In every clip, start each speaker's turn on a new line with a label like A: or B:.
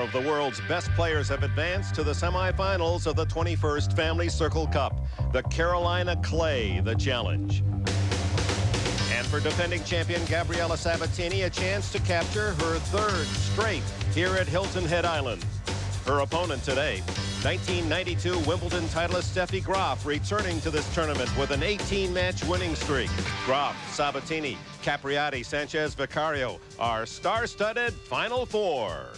A: of the world's best players have advanced to the semifinals of the 21st Family Circle Cup. The Carolina Clay, the challenge. And for defending champion Gabriela Sabatini, a chance to capture her third straight here at Hilton Head Island. Her opponent today, 1992 Wimbledon titleist Steffi Graf, returning to this tournament with an 18-match winning streak. Graf, Sabatini, Capriati, Sanchez, Vicario, our star-studded Final Four.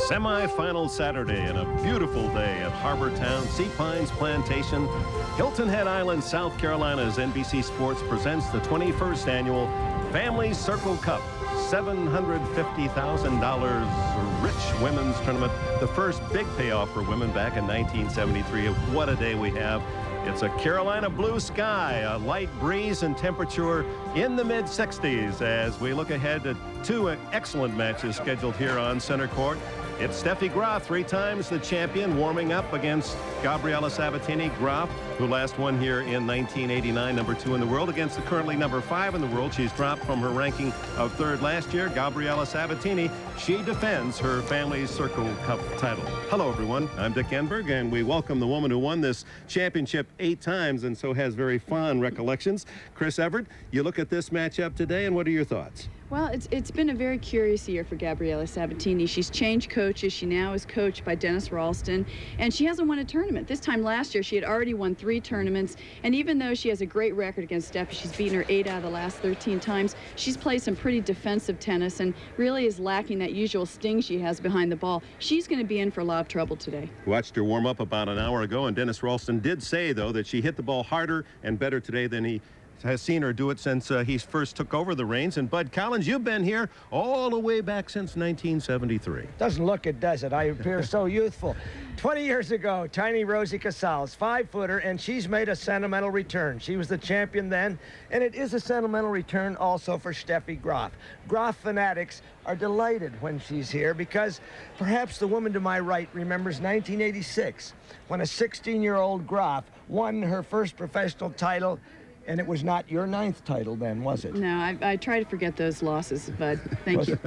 A: Semi-final Saturday and a beautiful day at Harbor Town, Sea Pines Plantation, Hilton Head Island, South Carolina's NBC Sports presents the 21st annual Family Circle Cup. $750,000 rich women's tournament. The first big payoff for women back in 1973. What a day we have. It's a Carolina blue sky, a light breeze and temperature in the mid-60s as we look ahead to two excellent matches scheduled here on center court. It's Steffi Graf, 3 times the champion, warming up against Gabriela Sabatini. Graf, who last won here in 1989, number 2 in the world, against the currently number 5 in the world. She's dropped from her ranking of 3rd last year. Gabriela Sabatini, she defends her Family Circle Cup title. Hello, everyone. I'm Dick Enberg, and we welcome the woman who won this championship 8 times and so has very fond recollections. Chris Everett, you look at this matchup today, and what are your thoughts?
B: Well, it's been a very curious year for Gabriela Sabatini. She's changed coaches. She now is coached by Dennis Ralston, and she hasn't won a tournament. This time last year, she had already won 3 tournaments, and even though she has a great record against Steffi, she's beaten her 8 out of the last 13 times, she's played some pretty defensive tennis and really is lacking that usual sting she has behind the ball. She's going to be in for a lot of trouble today.
A: Watched her warm up about an hour ago, and Dennis Ralston did say, though, that she hit the ball harder and better today than he has seen her do it since he first took over the reins. And Bud Collins, you've been here all the way back since 1973.
C: Doesn't look it, does it? I appear so youthful. 20 years ago, tiny Rosie Casals, 5-footer, and she's made a sentimental return. She was the champion then, and it is a sentimental return also for Steffi Graf. Graf fanatics are delighted when she's here because perhaps the woman to my right remembers 1986 when a 16-year-old Graf won her first professional title. And it was not your 9th title then, was it?
B: No, I try to forget those losses, but thank you.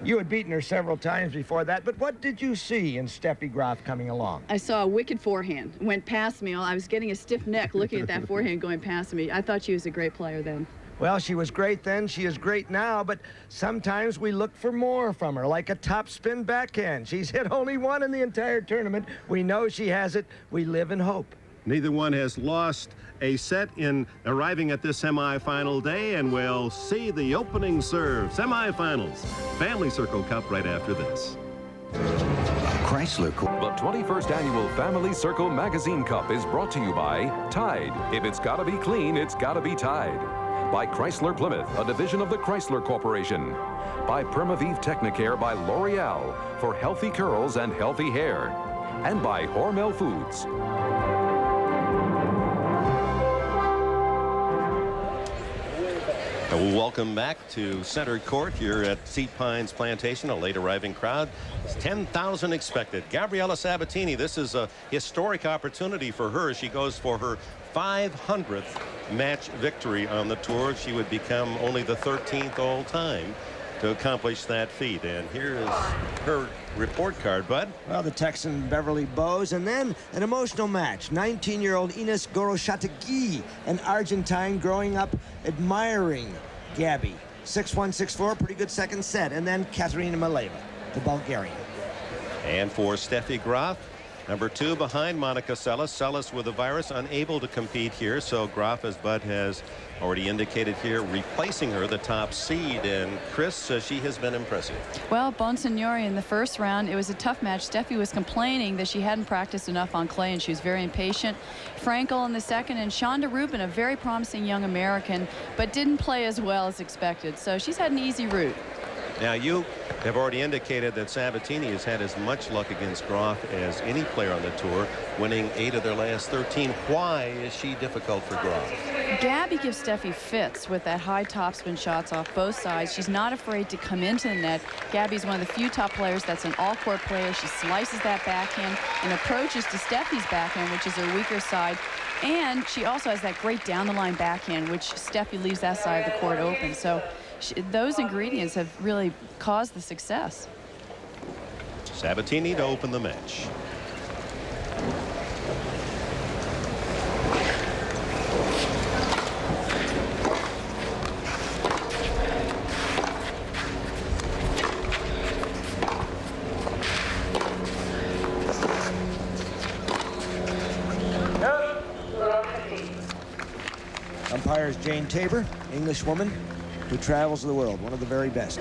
C: You had beaten her several times before that, but what did you see in Steffi Graf coming along?
B: I saw a wicked forehand. Went past me. I was getting a stiff neck looking at that forehand going past me. I thought she was a great player then.
C: Well, she was great then, she is great now, but sometimes we look for more from her, like a topspin backhand. She's hit only 1 in the entire tournament. We know she has it. We live in hope.
A: Neither one has lost a set in arriving at this semifinal day, and we'll see the opening serve. Semifinals, Family Circle Cup right after this.
D: Chrysler. The 21st Annual Family Circle Magazine Cup is brought to you by Tide. If it's gotta be clean, it's gotta be Tide. By Chrysler Plymouth, a division of the Chrysler Corporation. By Permavive Technicare by L'Oreal for healthy curls and healthy hair. And by Hormel Foods.
A: Welcome back to center court here at Sea Pines Plantation. A late arriving crowd. 10,000 expected. Gabriela Sabatini, this is a historic opportunity for her as she goes for her 500th match victory on the tour. She would become only the 13th all time to accomplish that feat. And here is her report card, Bud.
C: Well, the Texan Beverly Bowes, and then an emotional match. 19-year-old Ines Gorochategui, an Argentine growing up admiring Gabby. 6-1, 6-4, pretty good second set. And then Katerina Maleva, the Bulgarian.
A: And for Steffi Graf, number 2 behind Monica Seles. Seles with the virus, unable to compete here. So Graf, as Bud has already indicated here, replacing her, the top seed. And Chris, she has been impressive.
B: Well, Bonsignori in the first round, it was a tough match. Steffi was complaining that she hadn't practiced enough on clay, and she was very impatient. Frankel in the second, and Shonda Rubin, a very promising young American, but didn't play as well as expected. So she's had an easy route.
A: Now, you have already indicated that Sabatini has had as much luck against Graf as any player on the tour, winning 8 of their last 13. Why is she difficult for Graf?
B: Gabby gives Steffi fits with that high topspin shots off both sides. She's not afraid to come into the net. Gabby's one of the few top players that's an all-court player. She slices that backhand and approaches to Steffi's backhand, which is her weaker side. And she also has that great down-the-line backhand, which Steffi leaves that side of the court open. So those ingredients have really caused the success.
A: Sabatini to open the match.
C: Umpires Jane Tabor, English woman who travels the world, one of the very best.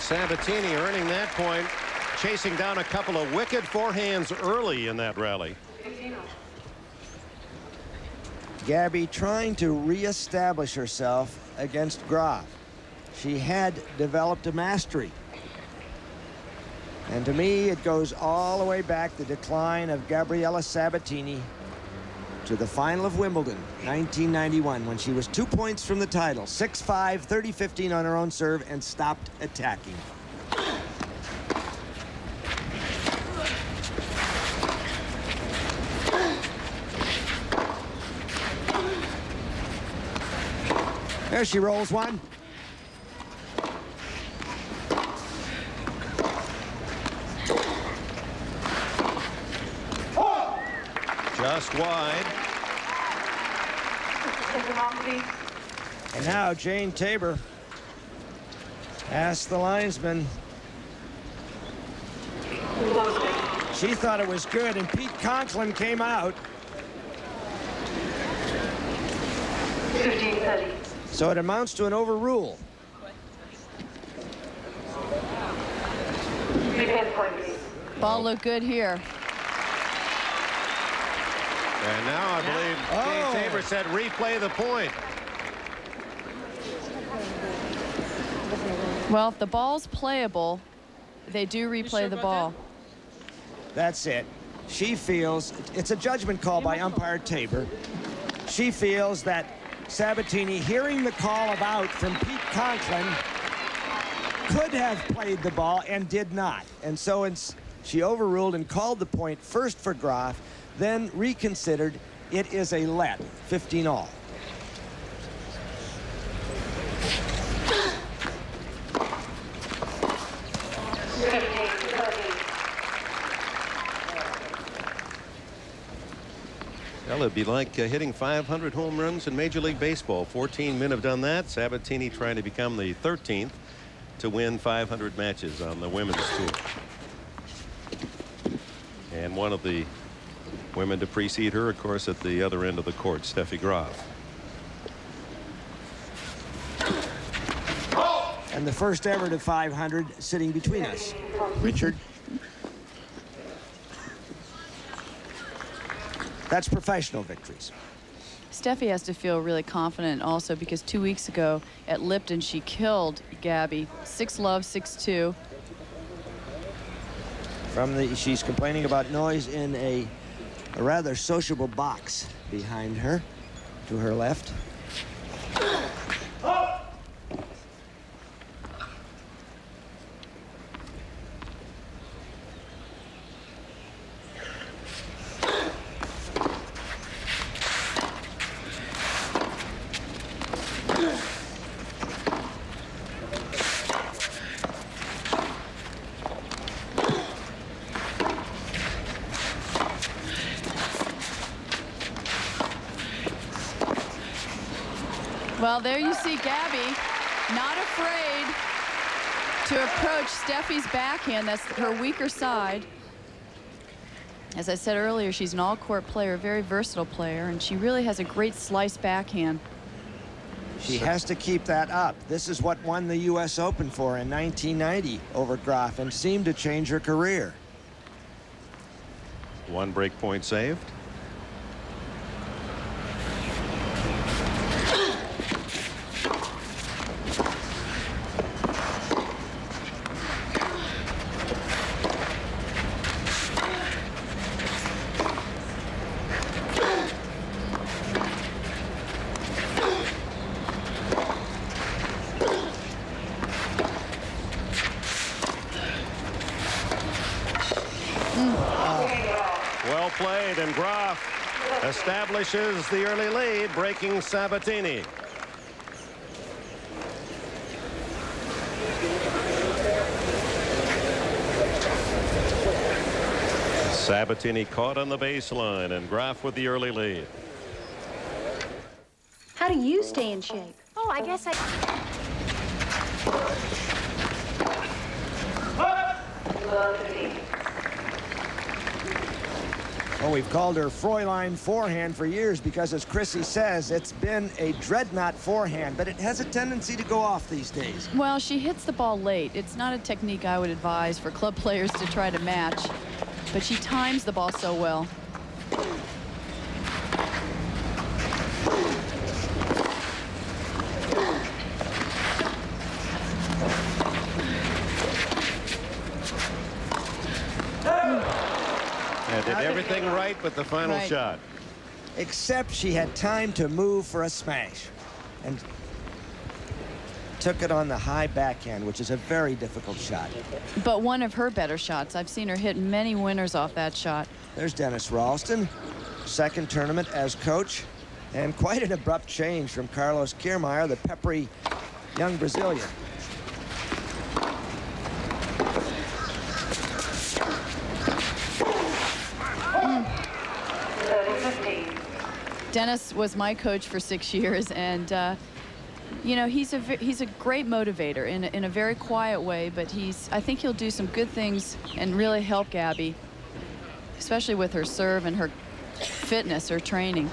C: Sabatini earning that point, chasing down a couple of wicked forehands early in that rally. Gabby trying to reestablish herself against Graf. She had developed a mastery. And to me, it goes all the way back, the decline of Gabriela Sabatini, to the final of Wimbledon, 1991, when she was 2 points from the title, 6-5, 30-15 on her own serve, and stopped attacking. There she rolls one.
A: Just wide.
C: And now Jane Tabor asked the linesman. She thought it was good, and Pete Conklin came out.
E: 15-30.
C: So it amounts to an overrule.
B: Ball looked good here.
A: And now I believe Jane Tabor said replay the point.
B: Well, if the ball's playable, they do replay the ball.
C: That's it. She feels it's a judgment call by umpire Tabor. She feels that Sabatini, hearing the call of out from Pete Conklin, could have played the ball and did not. And so she overruled and called the point first for Graf, then reconsidered. It is a let, 15-all.
A: Well, it'd be like hitting 500 home runs in Major League Baseball. 14 men have done that. Sabatini trying to become the 13th to win 500 matches on the women's tour. And one of the women to precede her, of course, at the other end of the court, Steffi Graf.
C: And the first ever to 500 sitting between us. Richard. That's professional victories.
B: Steffi has to feel really confident also because 2 weeks ago at Lipton she killed Gabby 6-love 6-2.
C: She's complaining about noise in a rather sociable box behind her to her left.
B: Well, there you see Gabby not afraid to approach Steffi's backhand. That's her weaker side. As I said earlier, she's an all-court player, a very versatile player, and she really has a great slice backhand.
C: She has to keep that up. This is what won the U.S. Open for in 1990 over Graf and seemed to change her career.
A: One break point saved. Well played, and Graf establishes the early lead, breaking Sabatini. Sabatini caught on the baseline, and Graf with the early lead.
E: How do you stay in shape? Oh, I guess I...
C: Well, we've called her Fräulein forehand for years because, as Chrissy says, it's been a dreadnought forehand, but it has a tendency to go off these days.
B: Well, she hits the ball late. It's not a technique I would advise for club players to try to match, but she times the ball so well.
A: Did everything right but the final shot.
C: Except she had time to move for a smash and took it on the high backhand, which is a very difficult shot.
B: But one of her better shots. I've seen her hit many winners off that shot.
C: There's Dennis Ralston, second tournament as coach, and quite an abrupt change from Carlos Kiermaier, the peppery young Brazilian.
B: Dennis was my coach for 6 years, and you know, he's a great motivator in a very quiet way, but I think he'll do some good things and really help Gabby, especially with her serve and her fitness, her training.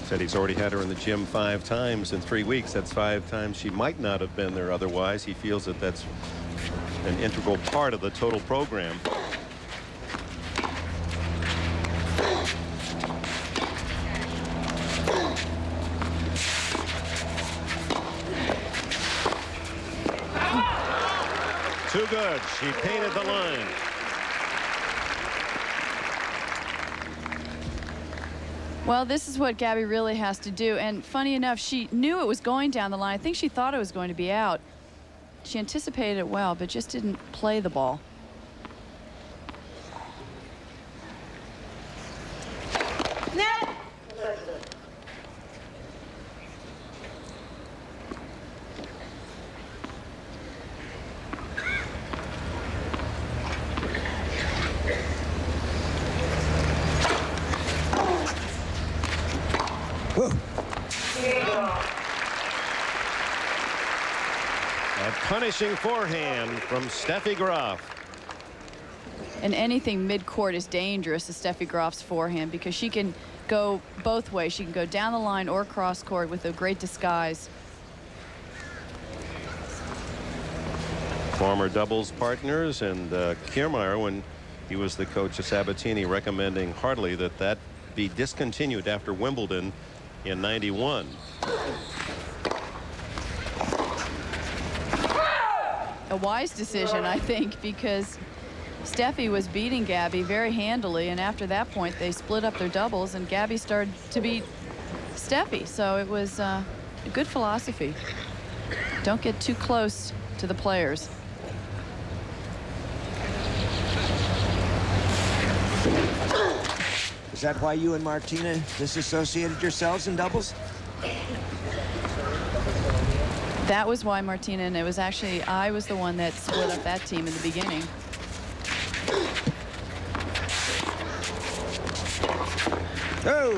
A: Said he's already had her in the gym 5 times in 3 weeks. That's 5 times she might not have been there otherwise. He feels that that's an integral part of the total program. Too good. She painted the line.
B: Well, this is what Gabby really has to do. And funny enough, she knew it was going down the line. I think she thought it was going to be out. She anticipated it well, but just didn't play the ball.
A: A punishing forehand from Steffi Graf.
B: And anything mid-court is dangerous to Steffi Graf's forehand because she can go both ways. She can go down the line or cross-court with a great disguise.
A: Former doubles partners, and Kiermaier, when he was the coach of Sabatini, recommending heartily that that be discontinued after Wimbledon in '91.
B: A wise decision, I think, because Steffi was beating Gabby very handily, and after that point they split up their doubles and Gabby started to beat Steffi, so it was a good philosophy. Don't get too close to the players.
C: Is that why you and Martina disassociated yourselves in doubles?
B: That was why, Martina, and it was actually I was the one that split up that team in the beginning.
C: Oh!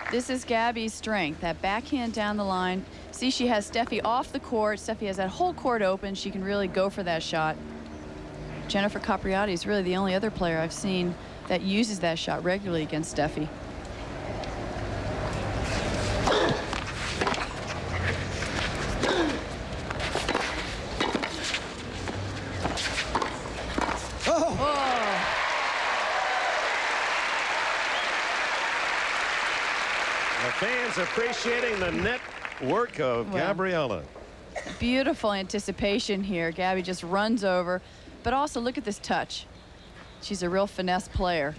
B: This is Gabby's strength, that backhand down the line. See, she has Steffi off the court. Steffi has that whole court open. She can really go for that shot. Jennifer Capriati is really the only other player I've seen that uses that shot regularly against Steffi.
A: Fans appreciating the net work of Gabriela.
B: Beautiful anticipation here. Gabby just runs over, but also look at this touch. She's a real finesse player.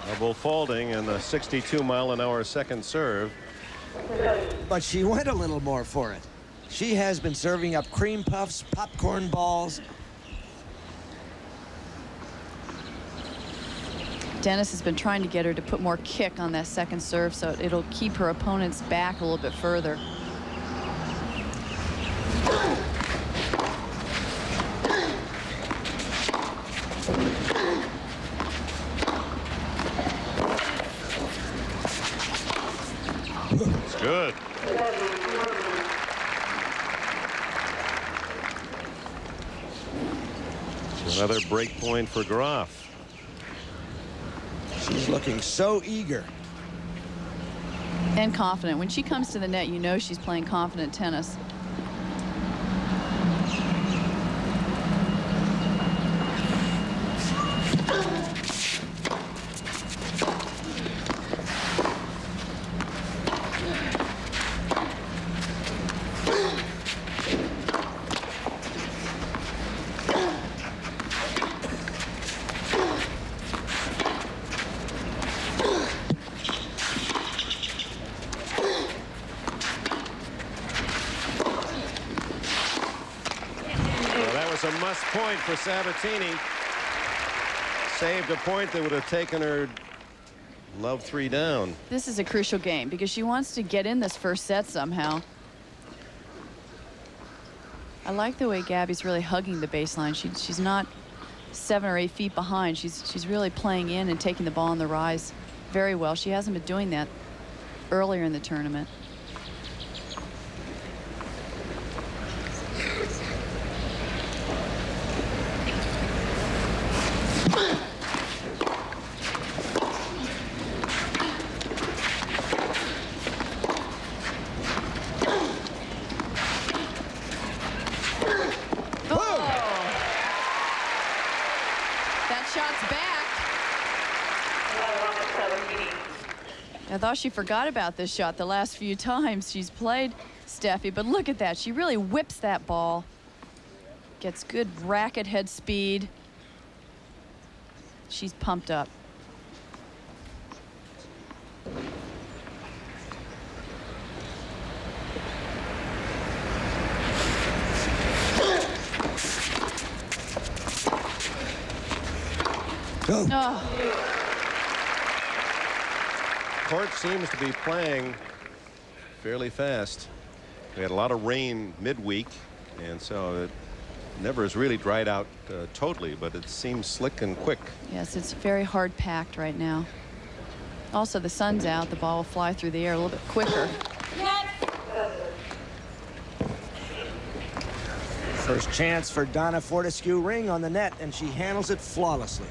A: Double faulting and the 62-mile-an-hour second serve.
C: But she went a little more for it. She has been serving up cream puffs, popcorn balls.
B: Dennis has been trying to get her to put more kick on that second serve, so it'll keep her opponents back a little bit further.
A: It's good. Another break point for Graf.
C: She's looking so eager.
B: And confident. When she comes to the net, you know she's playing confident tennis.
A: A must point for Sabatini. Saved a point that would have taken her love 3 down.
B: This is a crucial game because she wants to get in this first set somehow. I like the way Gabby's really hugging the baseline. She's not 7 or 8 feet behind. She's really playing in and taking the ball on the rise very well. She hasn't been doing that earlier in the tournament. I thought she forgot about this shot the last few times she's played Steffi, but look at that. She really whips that ball. Gets good racket head speed. She's pumped up. Oh.
A: Court seems to be playing fairly fast. We had a lot of rain midweek, and so it never has really dried out totally, but it seems slick and quick.
B: Yes, it's very hard packed right now. Also, the sun's out. The ball will fly through the air a little bit quicker.
C: First chance for Donna Fortescue. Ring on the net, and she handles it flawlessly.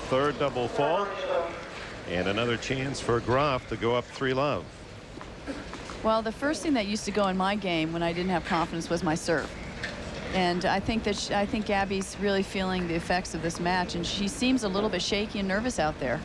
A: Third double fault, and another chance for Graf to go up 3-love.
B: Well, the first thing that used to go in my game when I didn't have confidence was my serve. And I think that Gabby's really feeling the effects of this match, and she seems a little bit shaky and nervous out there.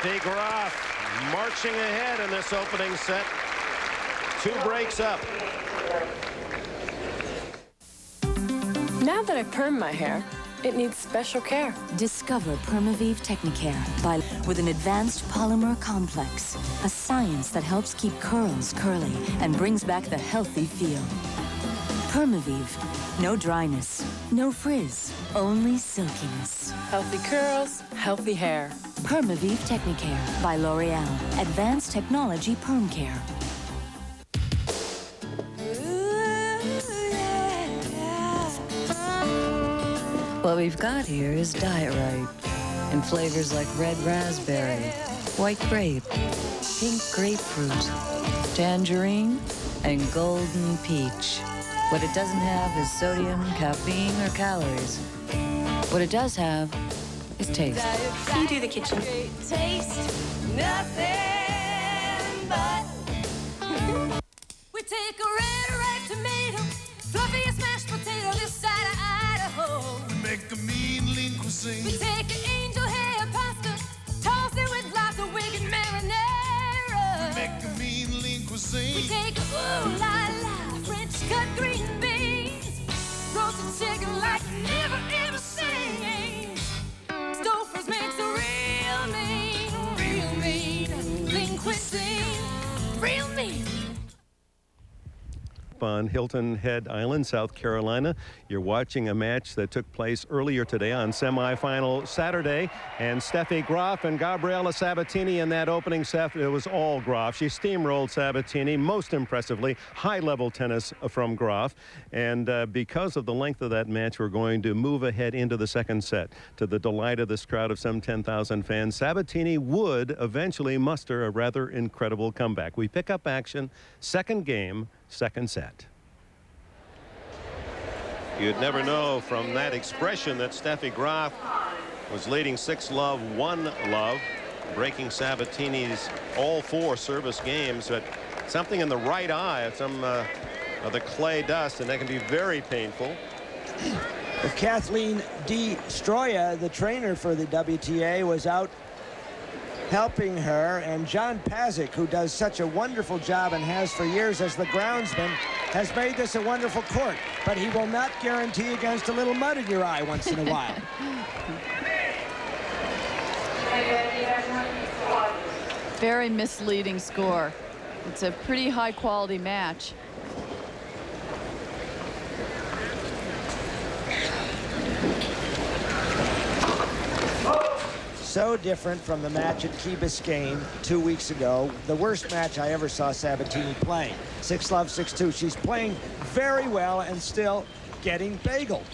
A: Steffi Graf marching ahead in this opening set. 2 breaks up.
F: Now that I perm my hair, it needs special care.
G: Discover Permavive Technicare with an advanced polymer complex, a science that helps keep curls curly and brings back the healthy feel. Permavive, no dryness, no frizz, only silkiness.
F: Healthy curls, healthy hair.
G: Permavive Technicare by L'Oreal. Advanced technology perm care.
H: What we've got here is Diet Right, in flavors like red raspberry, white grape, pink grapefruit, tangerine, and golden peach. What it doesn't have is sodium, caffeine, or calories. What it does have is taste.
E: You do the kitchen.
I: Taste nothing but. We take a red ripe tomato, fluffy as mashed potato this side of Idaho.
J: We make a mean lean cuisine.
I: We take an angel hair pasta, toss it with lots of wicked marinara.
J: We make a mean lean cuisine.
I: We take a ooh la la French cut green beans, roasted chicken like you never ever seen. Stouffer's makes a real mean lean cuisine, real mean.
A: On Hilton Head Island, South Carolina. You're watching a match that took place earlier today on semifinal Saturday, and Steffi Graf and Gabriela Sabatini in that opening set. It was all Graf. She steamrolled Sabatini most impressively. High-level tennis from Graf, and because of the length of that match, we're going to move ahead into the second set. To the delight of this crowd of some 10,000 fans, Sabatini would eventually muster a rather incredible comeback. We pick up action, second game, second set. You'd never know from that expression that Steffi Graf was leading 6-love, 1-love, breaking Sabatini's all 4 service games, but something in the right eye, some of the clay dust, and that can be very painful.
C: Kathleen D. Stroya, the trainer for the WTA, was out helping her, and John Pazik, who does such a wonderful job and has for years as the groundsman, has made this a wonderful court, but he will not guarantee against a little mud in your eye once in a while.
B: Very misleading score. It's a pretty high quality match.
C: So different from the match at Key Biscayne 2 weeks ago. The worst match I ever saw Sabatini playing. 6-love, 6-2. She's playing very well and still getting bageled.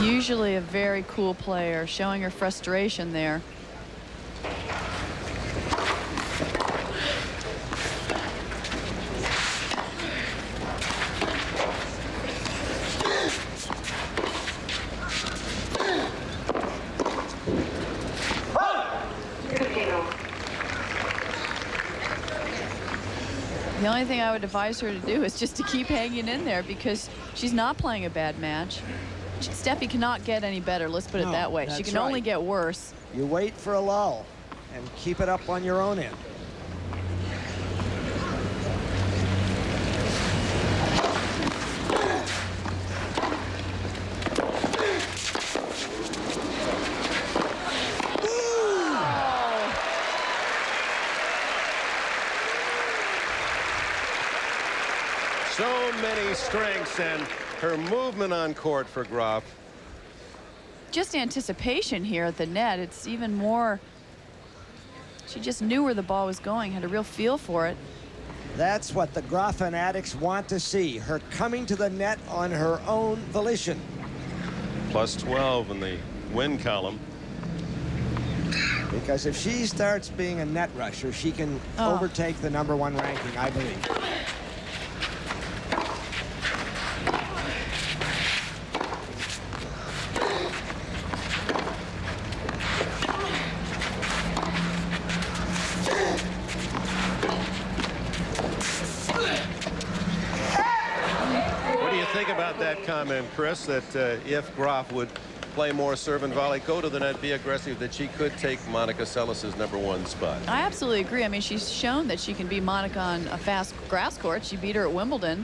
B: Usually a very cool player, showing her frustration there. The only thing I would advise her to do is just to keep hanging in there, because she's not playing a bad match. Steffi cannot get any better, let's put it that way. She can only get worse.
C: You wait for a lull and keep it up on your own end.
A: So many strengths, and her movement on court for Graf.
B: Just anticipation here at the net. It's even more. She just knew where the ball was going, had a real feel for it.
C: That's what the Graf fanatics want to see, her coming to the net on her own volition.
A: +12 in the win column.
C: Because if she starts being a net rusher, she can overtake the #1 ranking, I believe.
A: What do you think about that comment, Chris, that if Graf would play more serve and volley, go to the net, be aggressive, that she could take Monica Seles' #1 spot?
B: I absolutely agree. I mean, she's shown that she can beat Monica on a fast grass court. She beat her at Wimbledon.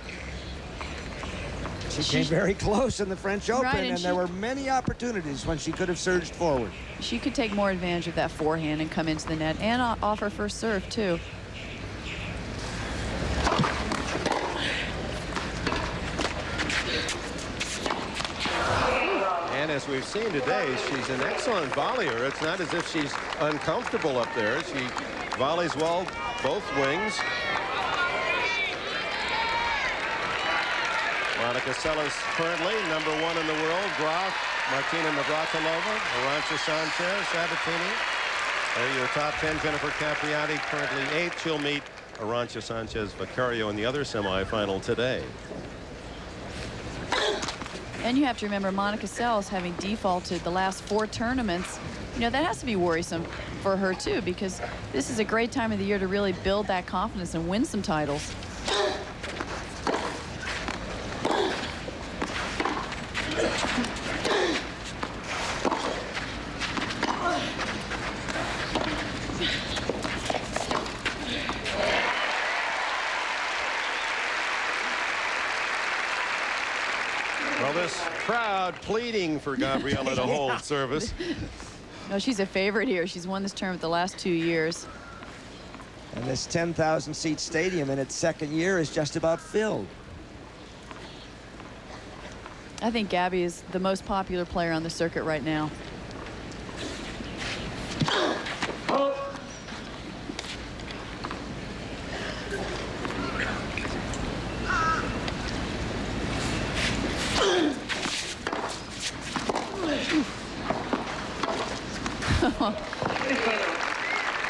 C: She came very close in the French Open,
B: Right,
C: and there were many opportunities when she could have surged forward.
B: She could take more advantage of that forehand and come into the net and offer first serve, too.
A: And as we've seen today, she's an excellent volleyer. It's not as if she's uncomfortable up there. She volleys well both wings. Monica Seles currently #1 in the world. Graf, Martina Navratilova, Arantxa Sanchez, Sabatini. There your top 10. Jennifer Capriati currently 8th. She'll meet Arantxa Sanchez Vicario in the other semifinal today.
B: And you have to remember Monica Seles having defaulted the last 4 tournaments. You know, that has to be worrisome for her, too, because this is a great time of the year to really build that confidence and win some titles.
A: Well, this crowd pleading for Gabriela to hold service.
B: No, she's a favorite here. She's won this tournament the last 2 years.
C: And this 10,000-seat stadium in its second year is just about filled.
B: I think Gabby is the most popular player on the circuit right now.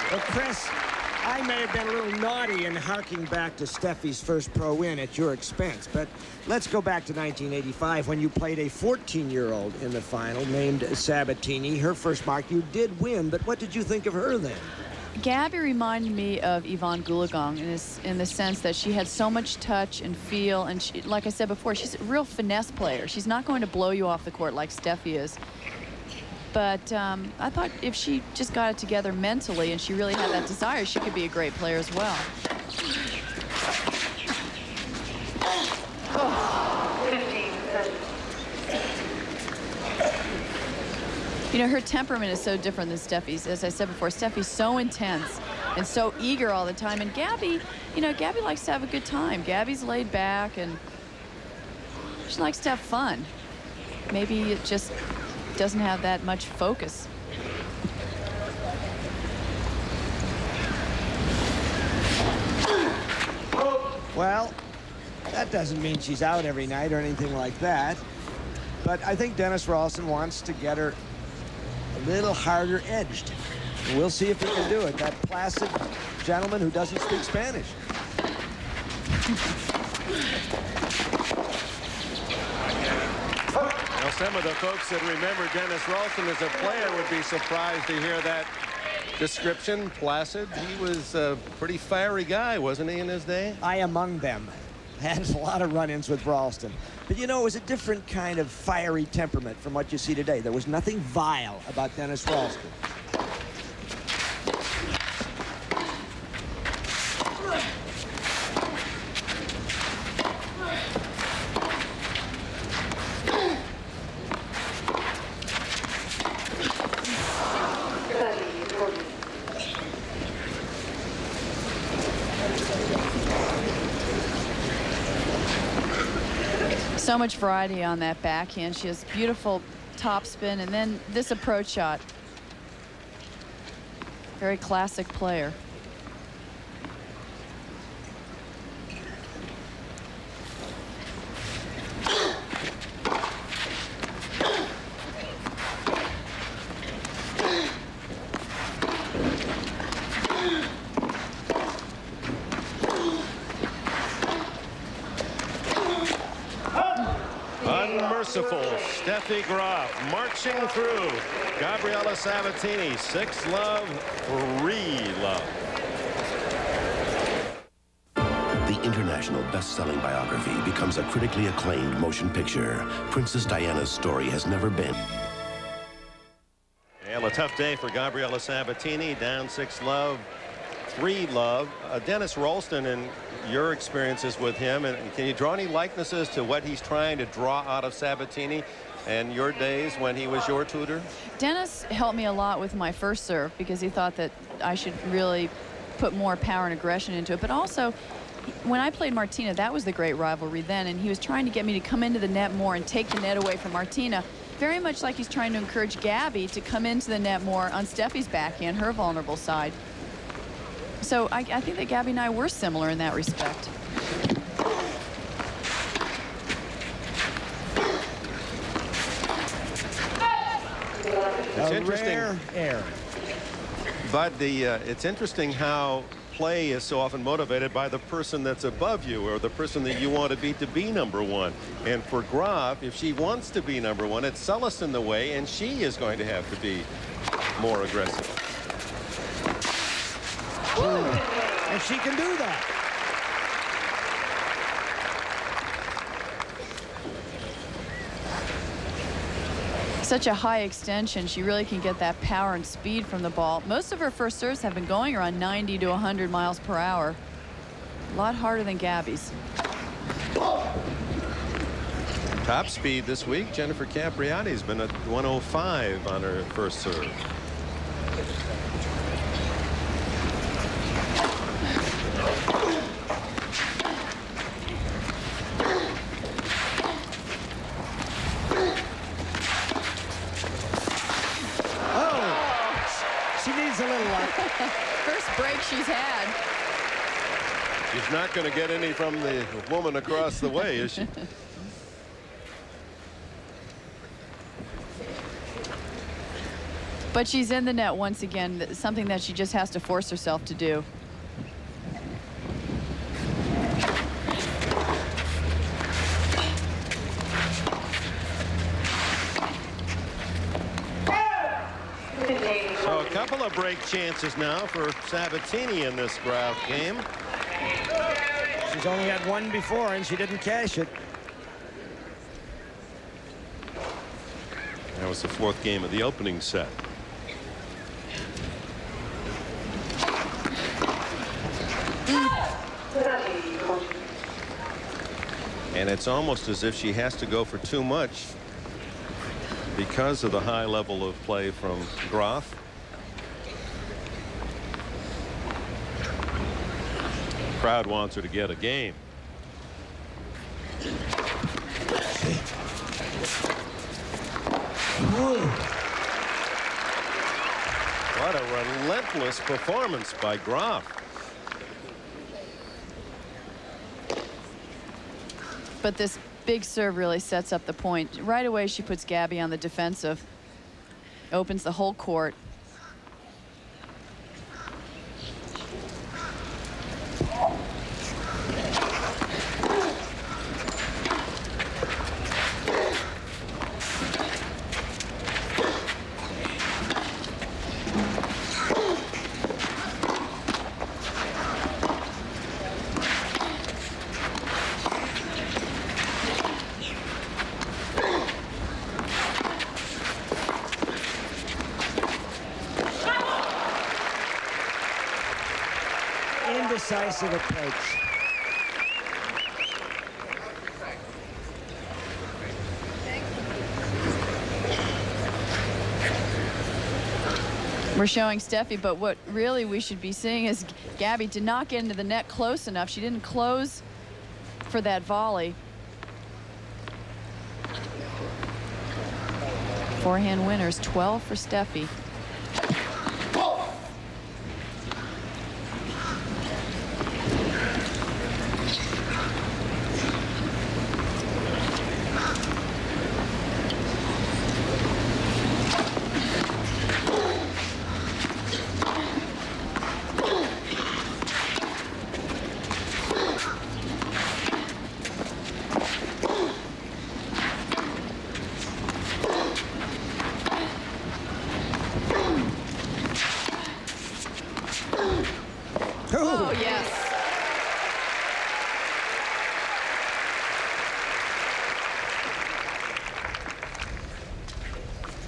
C: Well, Chris, I may have been a little naughty in harking back to Steffi's first pro win at your expense, but let's go back to 1985 when you played a 14-year-old in the final named Sabatini. Her first mark, you did win, but what did you think of her then?
B: Gabby reminded me of Yvonne Goolagong in the sense that she had so much touch and feel, and she, like I said before, she's a real finesse player. She's not going to blow you off the court like Steffi is. But I thought if she just got it together mentally and she really had that desire, she could be a great player as well. You know, her temperament is so different than Steffi's. As I said before, Steffi's so intense and so eager all the time. And Gabby, you know, Gabby likes to have a good time. Gabby's laid back and she likes to have fun. Maybe it just doesn't have that much focus.
C: Well, that doesn't mean she's out every night or anything like that. But I think Dennis Ralston wants to get her a little harder edged. And we'll see if he can do it. That placid gentleman who doesn't speak Spanish.
A: Now, some of the folks that remember Dennis Ralston as a player would be surprised to hear that description. Placid. He was a pretty fiery guy, wasn't he, in his day?
C: I among them. Had a lot of run-ins with Ralston. But, you know, it was a different kind of fiery temperament from what you see today. There was nothing vile about Dennis Ralston.
B: So much variety on that backhand. She has beautiful topspin and then this approach shot. Very classic player.
A: Unmerciful Steffi Graf marching through. Gabriela Sabatini, 6-love, 3-love.
K: The international best-selling biography becomes a critically acclaimed motion picture. Princess Diana's story has never been.
A: And a tough day for Gabriela Sabatini, down 6-love, 3-love. Dennis Ralston, and your experiences with him, and can you draw any likenesses to what he's trying to draw out of Sabatini and your days when he was your tutor?
B: Dennis helped me a lot with my first serve because he thought that I should really put more power and aggression into it. But also, when I played Martina, that was the great rivalry then, and he was trying to get me to come into the net more and take the net away from Martina, very much like he's trying to encourage Gabby to come into the net more on Steffi's backhand, her vulnerable side. So I think that Gabby and I were similar in that respect.
A: It's interesting.
C: Rare error.
A: But it's interesting how play is so often motivated by the person that's above you or the person that you want to beat to be number one. And for Graf, if she wants to be number one, it's Celis in the way, and she is going to have to be more aggressive.
C: And she can do that.
B: Such a high extension, she really can get that power and speed from the ball. Most of her first serves have been going around 90 to 100 miles per hour. A lot harder than Gabby's.
A: Top speed this week, Jennifer Capriati's been at 105 on her first serve.
B: First break she's had.
A: She's not going to get any from the woman across the way, is she?
B: But she's in the net once again, something that she just has to force herself to do.
A: So a couple of break chances now for Sabatini in this Graf game.
C: She's only had one before, and she didn't cash it.
A: That was the fourth game of the opening set. And it's almost as if she has to go for too much because of the high level of play from Graf. Crowd wants her to get a game. What a relentless performance by Graf.
B: But this big serve really sets up the point. Right away, she puts Gabby on the defensive, opens the whole court.
C: Indecisive approach.
B: We're showing Steffi, but what really we should be seeing is Gabby did not get into the net close enough. She didn't close for that volley. Forehand winners, 12 for Steffi.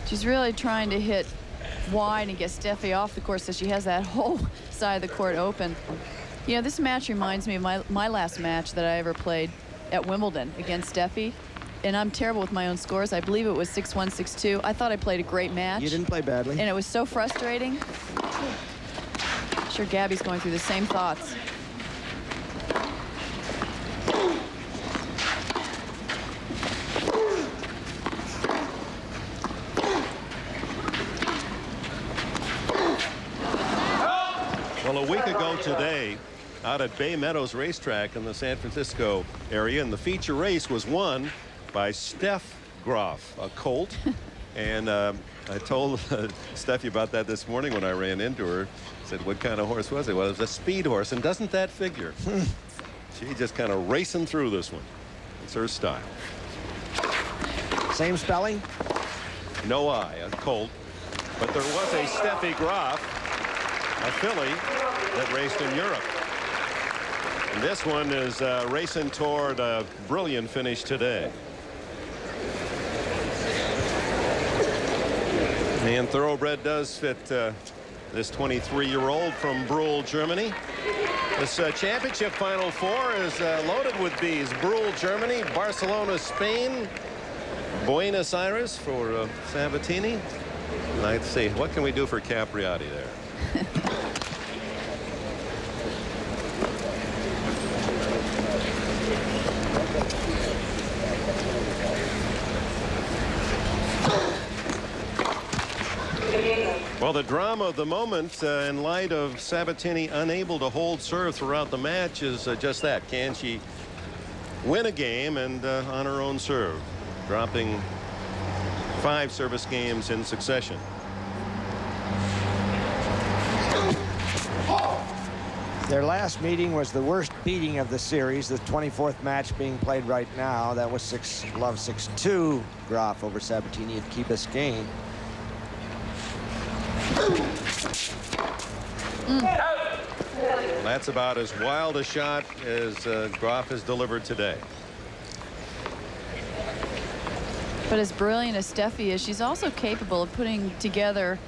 B: She's really trying to hit wide and get Steffi off the court so she has that whole side of the court open. You know, this match reminds me of my last match that I ever played at Wimbledon against Steffi. And I'm terrible with my own scores. I believe it was 6-1, 6-2. I thought I played a great match.
C: You didn't play badly.
B: And it was so frustrating. I'm sure Gabby's going through the same thoughts.
A: Well, a week ago today, out at Bay Meadows Racetrack in the San Francisco area, and the feature race was won by Graf, a colt. And I told Steffi about that this morning when I ran into her. Said, what kind of horse was it? Well, it was a speed horse, and doesn't that figure? She just kind of racing through this one. It's her style.
C: Same spelling?
A: No I, a colt. But there was a Steffi Graf, a filly, that raced in Europe. And this one is racing toward a brilliant finish today. And Thoroughbred does fit this 23-year-old from Brühl, Germany. This championship Final Four is loaded with bees. Brühl, Germany, Barcelona, Spain, Buenos Aires for Sabatini. Let's see, what can we do for Capriati there? Well, the drama of the moment in light of Sabatini unable to hold serve throughout the match is just that. Can she win a game and on her own serve, dropping 5 service games in succession?
C: Their last meeting was the worst beating of the series, the 24th match being played right now. That was 6-2 Graf over Sabatini at Key Biscayne.
A: That's about as wild a shot as Graf has delivered today.
B: But as brilliant as Steffi is, she's also capable of putting together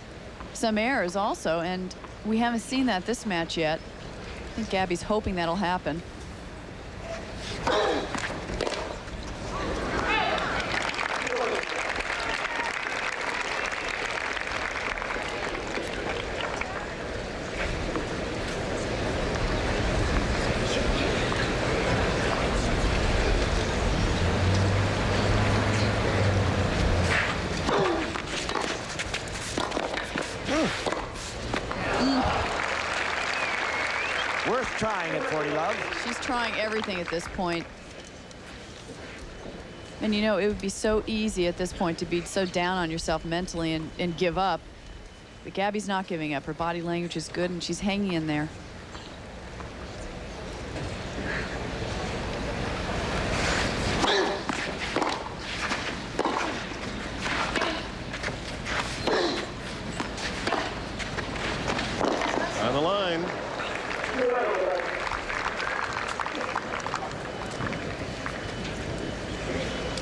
B: some errors also, and we haven't seen that this match yet. I think Gabby's hoping that'll happen.
C: Worth trying at 40 love.
B: She's trying everything at this point. And you know, it would be so easy at this point to be so down on yourself mentally and give up. But Gabby's not giving up. Her body language is good and she's hanging in there.
A: On the line.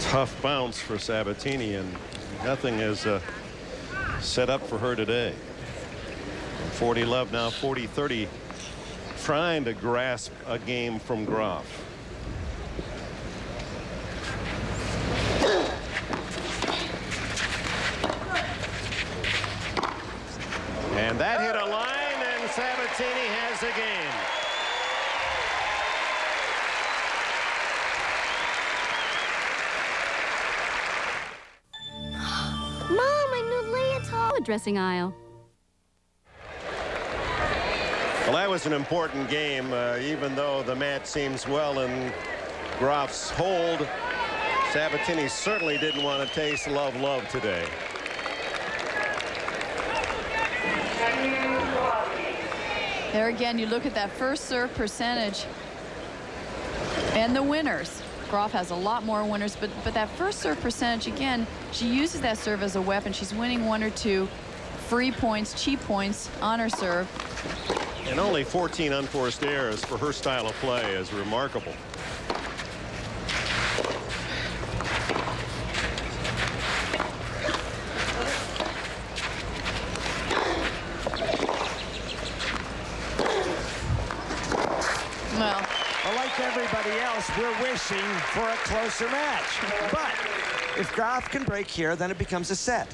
A: Tough bounce for Sabatini, and nothing is set up for her today. 40 love now, 40-30, trying to grasp a game from Graf. And that hit a line, and Sabatini has the game.
L: Dressing aisle.
A: Well, that was an important game, even though the match seems well in Graf's hold. Sabatini certainly didn't want to taste love today.
B: There again, you look at that first serve percentage and the winners. Graf has a lot more winners, but that first serve percentage, again, she uses that serve as a weapon. She's winning 1 or 2 free points, cheap points on her serve.
A: And only 14 unforced errors for her style of play is remarkable.
C: else, we're wishing for a closer match. But if Graf can break here, then it becomes a set.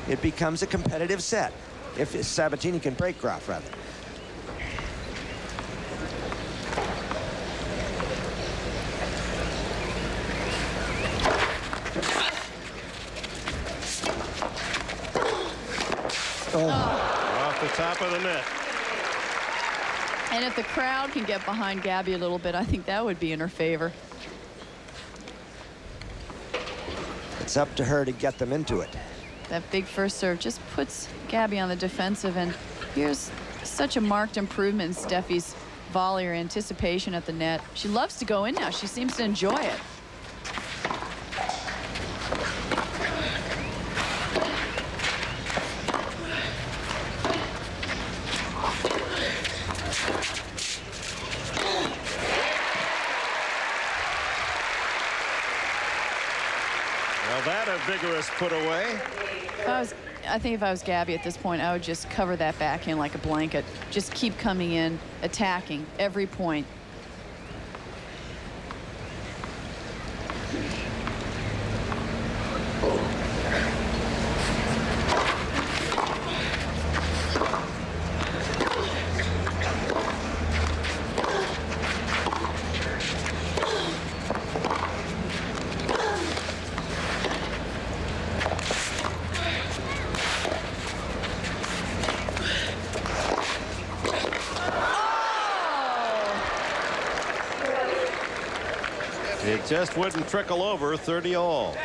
C: It becomes a competitive set. If Sabatini can break Graf, rather.
A: Off the top of the net.
B: And if the crowd can get behind Gabby a little bit, I think that would be in her favor.
C: It's up to her to get them into it.
B: That big first serve just puts Gabby on the defensive, and here's such a marked improvement in Steffi's volley or anticipation at the net. She loves to go in now. She seems to enjoy it.
A: That a vigorous put away.
B: I think if I was Gabby at this point, I would just cover that backhand like a blanket. Just keep coming in, attacking every point.
A: It just wouldn't trickle over. 30 all.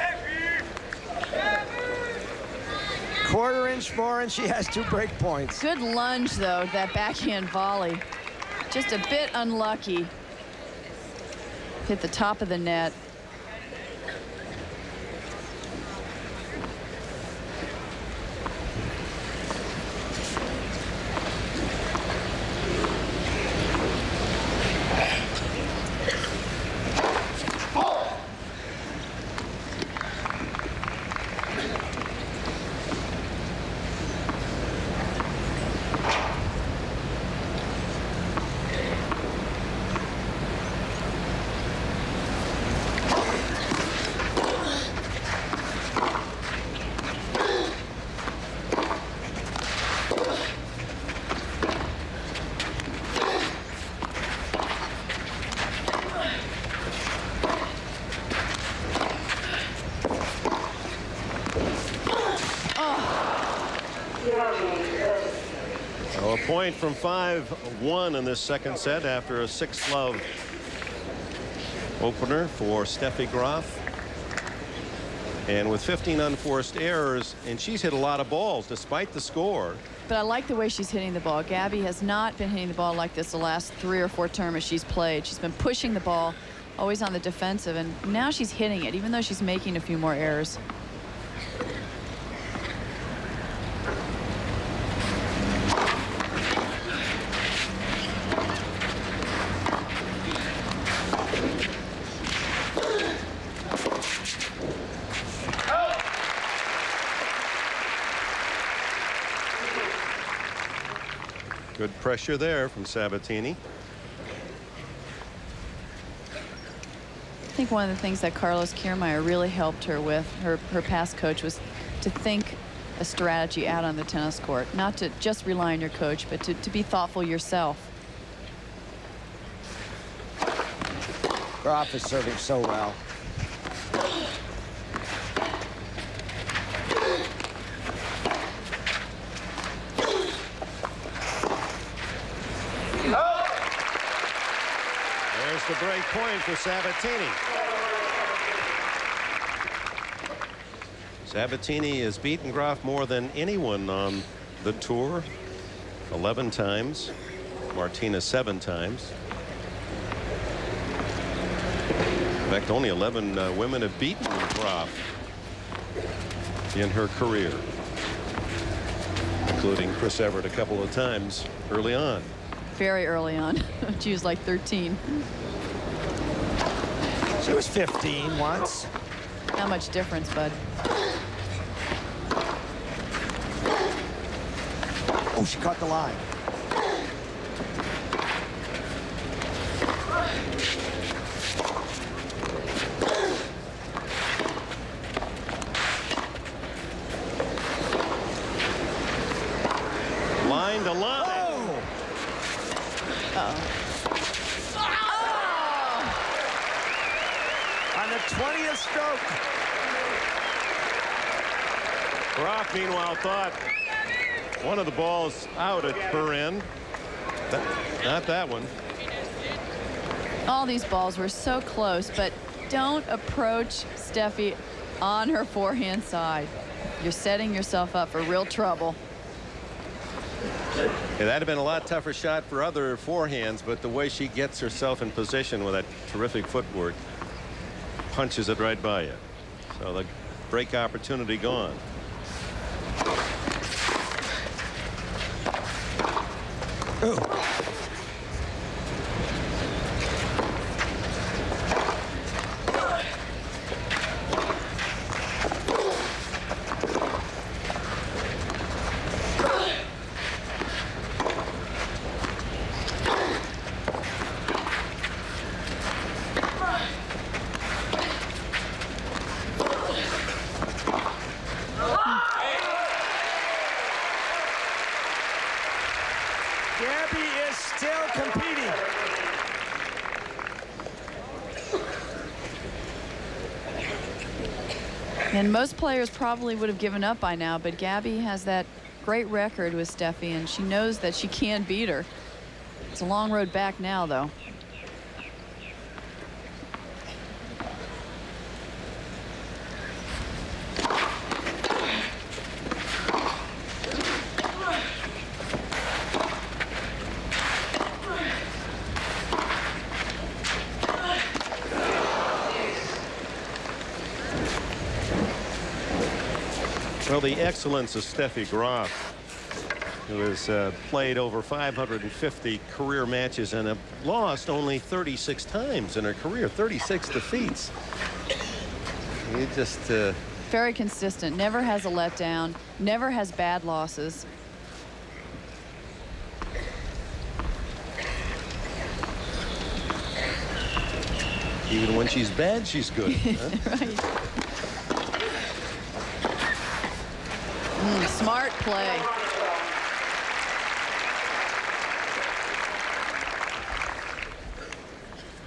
C: Quarter inch more and she has 2 break points.
B: Good lunge, though, that backhand volley. Just a bit unlucky. Hit the top of the net.
A: So a point from 5-1 in this second set after a 6-love opener for Steffi Graf. And with 15 unforced errors, and she's hit a lot of balls despite the score.
B: But I like the way she's hitting the ball. Gabby has not been hitting the ball like this the last 3 or 4 tournaments she's played. She's been pushing the ball, always on the defensive, and now she's hitting it, even though she's making a few more errors.
A: Good pressure there from Sabatini.
B: I think one of the things that Carlos Kiermaier really helped her with, her past coach, was to think a strategy out on the tennis court, not to just rely on your coach, but to be thoughtful yourself.
C: Graf is serving so well.
A: There's the break point for Sabatini. Sabatini has beaten Graf more than anyone on the tour. 11 times. Martina 7 times. In fact, only 11 women have beaten Graf in her career, including Chris Everett a couple of times early on.
B: Very early on. She was like 13.
C: She was 15 once.
B: Not much difference, bud.
C: Oh, she caught the line.
A: the line.
C: Oh! On the 20th stroke.
A: Graf, meanwhile, thought one of the balls out at her end. Not that one.
B: All these balls were so close, but don't approach Steffi on her forehand side. You're setting yourself up for real trouble.
A: Yeah, that'd have been a lot tougher shot for other forehands, but the way she gets herself in position with that terrific footwork punches it right by you. So the break opportunity gone.
C: Oh. Gabby is still competing.
B: And most players probably would have given up by now, but Gabby has that great record with Steffi, and she knows that she can beat her. It's a long road back now, though.
A: Well, the excellence of Steffi Graf, who has played over 550 career matches and have lost only 36 times in her career, 36 defeats. You just
B: very consistent, never has a letdown, never has bad losses.
A: Even when she's bad, she's good. Huh?
B: Right. Smart play.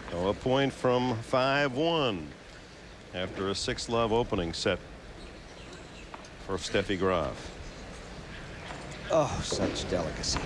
A: So a point from 5-1 after a 6-love opening set for Steffi Graf.
C: Oh, such delicacy.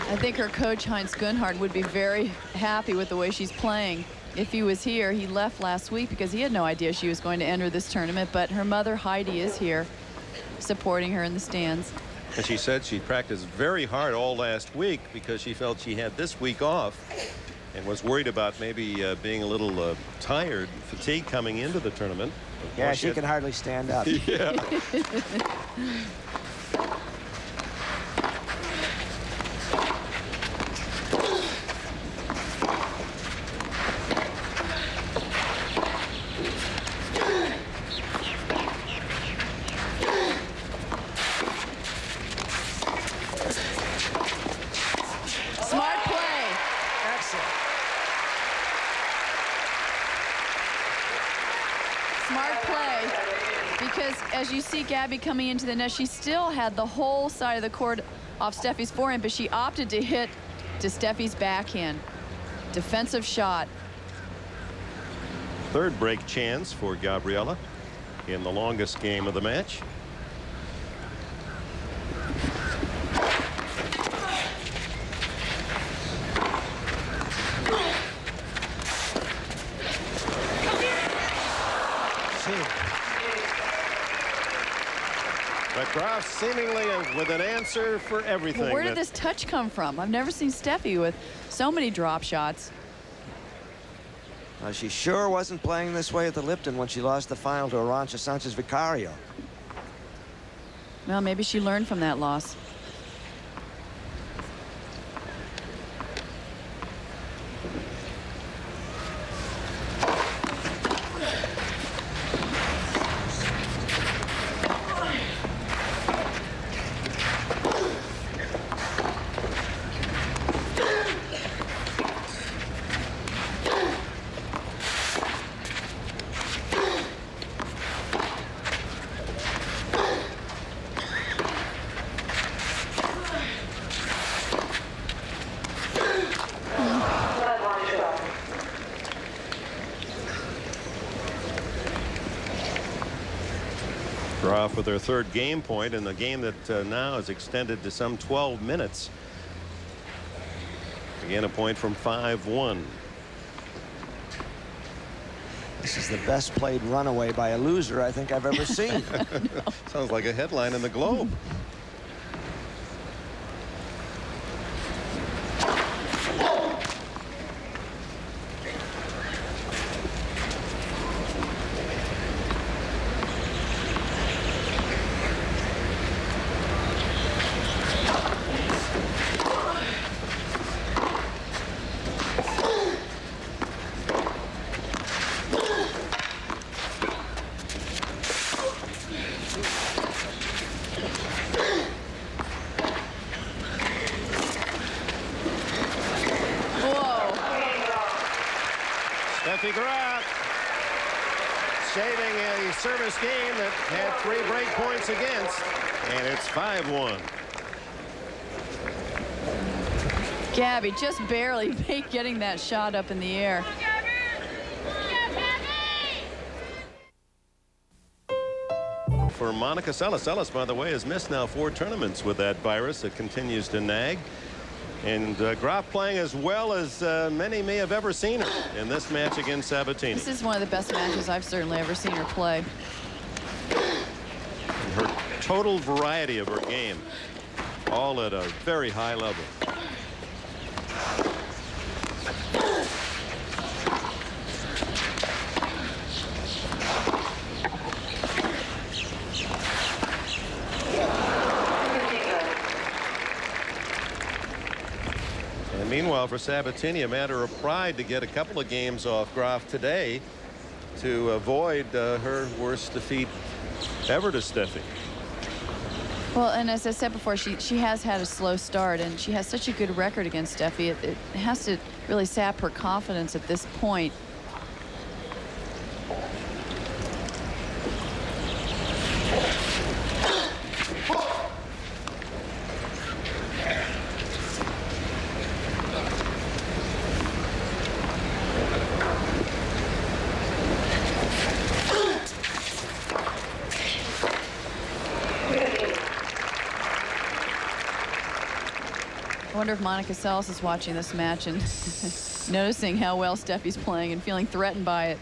B: I think her coach, Heinz Gunhard, would be very happy with the way she's playing. If he was here, he left last week because he had no idea she was going to enter this tournament, but her mother, Heidi, is here supporting her in the stands.
A: And she said she practiced very hard all last week because she felt she had this week off and was worried about maybe being a little tired, fatigued coming into the tournament.
C: Yeah, she can hardly stand up.
A: Yeah.
B: As you see Gabby coming into the net, she still had the whole side of the court off Steffi's forehand, but she opted to hit to Steffi's backhand. Defensive shot.
A: Third break chance for Gabriela in the longest game of the match. But Graf seemingly with an answer for everything.
B: Well, where did this touch come from? I've never seen Steffi with so many drop shots.
C: She sure wasn't playing this way at the Lipton when she lost the final to Arantxa Sanchez Vicario.
B: Well, maybe she learned from that loss.
A: Graf with their third game point in the game that now is extended to some 12 minutes. Again, a point from 5-1.
C: This is the best played runaway by a loser I think I've ever seen.
A: Sounds like a headline in the Globe. Steffi Graf saving a service game that had 3 break points against, and it's 5-1.
B: Gabby just barely getting that shot up in the air.
A: For Monica Seles. Seles, by the way, has missed now 4 tournaments with that virus that continues to nag. And Graf playing as well as many may have ever seen her in this match against Sabatini.
B: This is one of the best matches I've certainly ever seen her play.
A: And her total variety of her game, all at a very high level. Meanwhile, for Sabatini, a matter of pride to get a couple of games off Graf today to avoid her worst defeat ever to Steffi.
B: Well, and as I said before, she has had a slow start, and she has such a good record against Steffi. It has to really sap her confidence at this point. I wonder if Monica Seles is watching this match and noticing how well Steffi's playing and feeling threatened by it.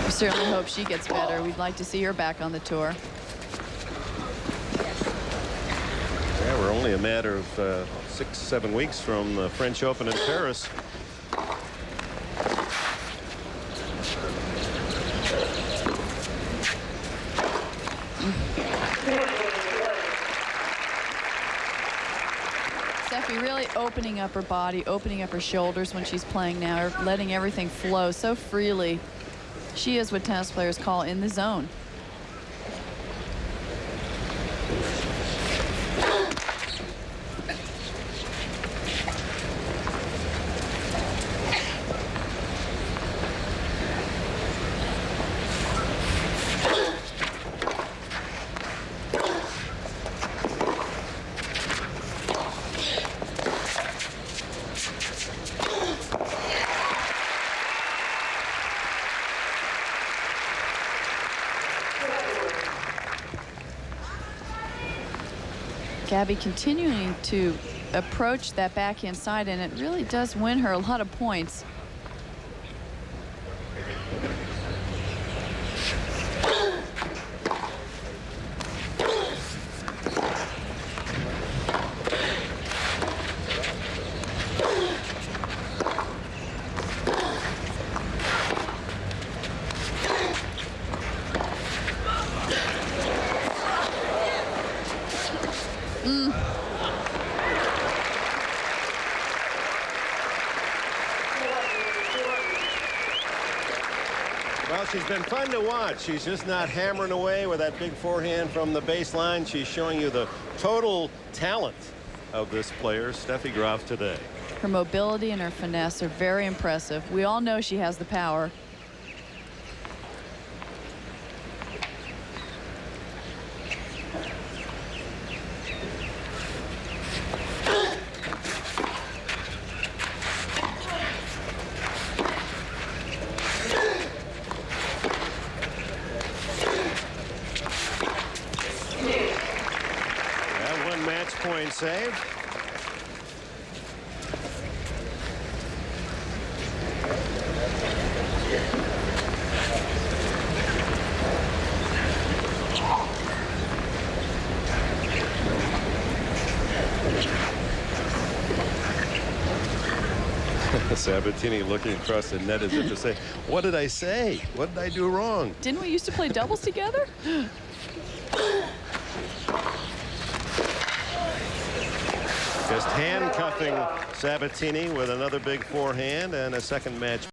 B: We certainly hope she gets better. We'd like to see her back on the tour.
A: Yeah, we're only a matter of 6-7 weeks from the French Open in Paris.
B: Steffi really opening up her body, opening up her shoulders when she's playing now, letting everything flow so freely. She is what tennis players call in the zone. Gabby continuing to approach that backhand side, and it really does win her a lot of points.
A: Well, she's been fun to watch. She's just not hammering away with that big forehand from the baseline. She's showing you the total talent of this player, Steffi Graf, today.
B: Her mobility and her finesse are very impressive. We all know she has the power.
A: point saved. Sabatini looking across the net as if to say, what did I say? What did I do wrong?
B: Didn't we used to play doubles together?
A: Just handcuffing Sabatini with another big forehand and a second match